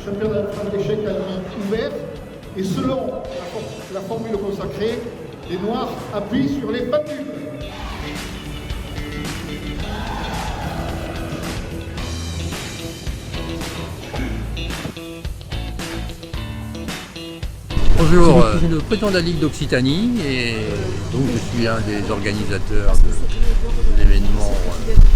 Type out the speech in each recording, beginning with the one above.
championnat de France d'échecs ouvert. Et selon la formule consacrée, les Noirs appuient sur les pendules. Bonjour, je suis le président de la Ligue d'Occitanie et donc je suis un des organisateurs de l'événement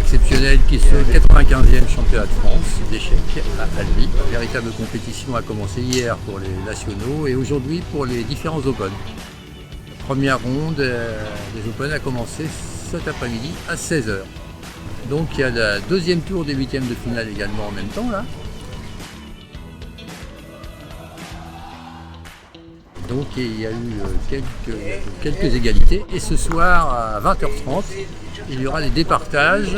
exceptionnel qui est ce 95e championnat de France d'échecs à Albi. La véritable compétition a commencé hier pour les nationaux et aujourd'hui pour les différents Open. La première ronde des Open a commencé cet après-midi à 16h. Donc il y a le deuxième tour des huitièmes de finale également en même temps là. Donc il y a eu quelques égalités et ce soir à 20h30 il y aura des départages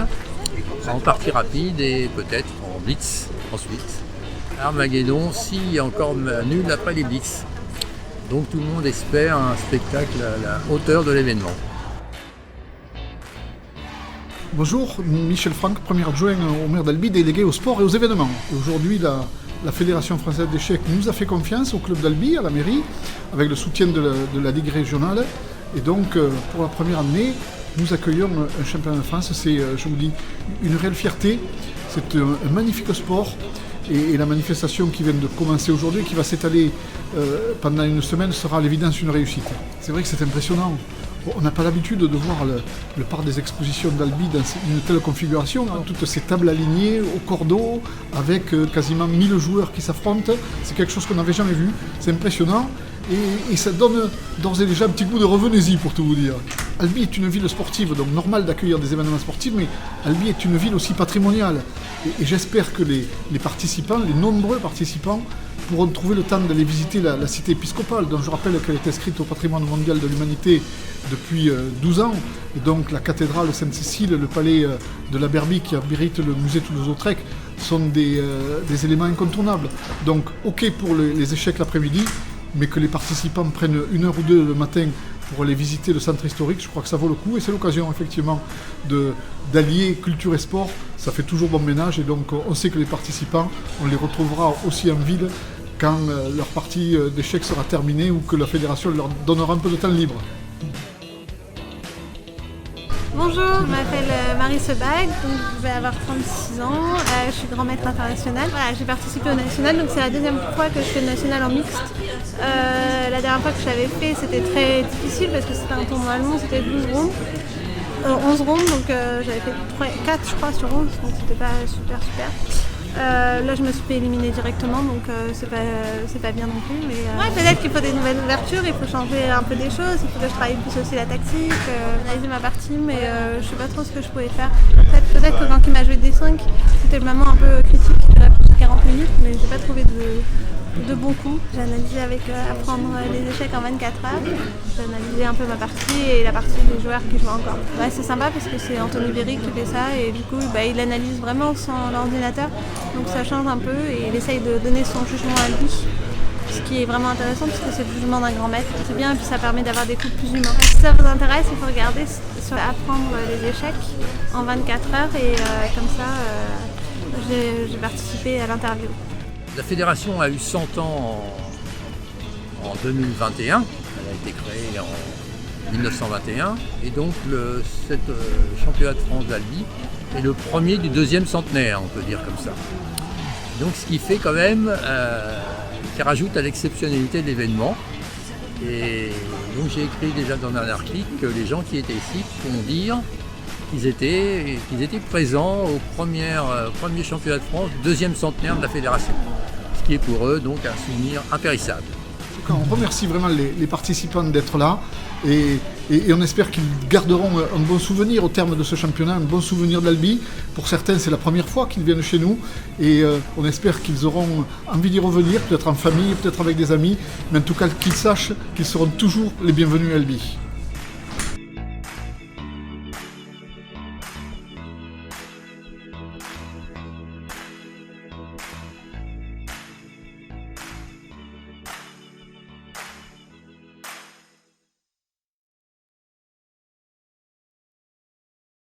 en partie rapide et peut-être en blitz ensuite. Armageddon s'il y a encore nul après les blitz. Donc tout le monde espère un spectacle à la hauteur de l'événement. Bonjour, Michel Franck, premier adjoint au maire d'Albi, délégué au sport et aux événements. Aujourd'hui, la Fédération française d'échecs nous a fait confiance au club d'Albi, à la mairie, avec le soutien de la Ligue régionale. Et donc, pour la première année, nous accueillons un championnat de France. C'est, je vous dis, une réelle fierté. C'est un magnifique sport. Et la manifestation qui vient de commencer aujourd'hui, qui va s'étaler pendant une semaine, sera à l'évidence une réussite. C'est vrai que c'est impressionnant. On n'a pas l'habitude de voir le parc des expositions d'Albi dans une telle configuration, hein, toutes ces tables alignées au cordeau, avec quasiment 1000 joueurs qui s'affrontent. C'est quelque chose qu'on n'avait jamais vu, c'est impressionnant. Et ça donne d'ores et déjà un petit goût de revenez-y pour tout vous dire. Albi est une ville sportive, donc normal d'accueillir des événements sportifs, mais Albi est une ville aussi patrimoniale. Et j'espère que les participants, les nombreux participants, pourront trouver le temps d'aller visiter la cité épiscopale, dont je rappelle qu'elle est inscrite au patrimoine mondial de l'humanité depuis 12 ans. Et donc la cathédrale Sainte-Cécile, le palais de la Berbie qui abrite le musée Toulouse-Lautrec sont des éléments incontournables. Donc ok pour les échecs l'après-midi, mais que les participants prennent 1 heure ou 2 le matin pour aller visiter le centre historique, je crois que ça vaut le coup et c'est l'occasion effectivement d'allier culture et sport. Ça fait toujours bon ménage et donc on sait que les participants, on les retrouvera aussi en ville quand leur partie d'échecs sera terminée ou que la fédération leur donnera un peu de temps libre. Bonjour, je m'appelle Marie Sebag, donc je vais avoir 36 ans, je suis grand maître international. Voilà, j'ai participé au national, donc c'est la deuxième fois que je fais le national en mixte. La dernière fois que je l'avais fait, c'était très difficile parce que c'était un tournoi allemand, c'était 11 rondes, donc j'avais fait 4 je crois sur 11, donc c'était pas super. Là je me suis fait éliminer directement, donc c'est pas bien non plus. Mais ouais, peut-être qu'il faut des nouvelles ouvertures, il faut changer un peu des choses, il faut que je travaille plus aussi la tactique, réaliser ma partie, mais je sais pas trop ce que je pouvais faire. Peut-être que quand il m'a joué des 5, c'était le moment un peu critique, il a plus de 40 minutes, mais j'ai pas trouvé de bons coups. J'ai analysé avec apprendre les échecs en 24 heures. J'ai analysé un peu ma partie et la partie des joueurs qui jouent encore. Ouais, c'est sympa parce que c'est Anthony Berry qui fait ça et du coup il analyse vraiment sans l'ordinateur. Donc ça change un peu et il essaye de donner son jugement à lui. Ce qui est vraiment intéressant parce que c'est le jugement d'un grand maître. C'est bien et puis ça permet d'avoir des coups plus humains. Si ça vous intéresse, il faut regarder sur apprendre les échecs en 24 heures et comme ça j'ai participé à l'interview. La fédération a eu 100 ans en 2021, elle a été créée en 1921 et donc cette championnat de France d'Albi est le premier du deuxième centenaire, on peut dire comme ça. Donc ce qui fait quand même, qui rajoute à l'exceptionnalité de l'événement. Et donc j'ai écrit déjà dans un article que les gens qui étaient ici font dire qu'ils étaient présents au premier championnat de France, deuxième centenaire de la fédération. Ce qui est pour eux donc un souvenir impérissable. On remercie vraiment les participants d'être là et on espère qu'ils garderont un bon souvenir au terme de ce championnat, un bon souvenir d'Albi. Pour certains, c'est la première fois qu'ils viennent chez nous et on espère qu'ils auront envie d'y revenir, peut-être en famille, peut-être avec des amis, mais en tout cas qu'ils sachent qu'ils seront toujours les bienvenus à Albi.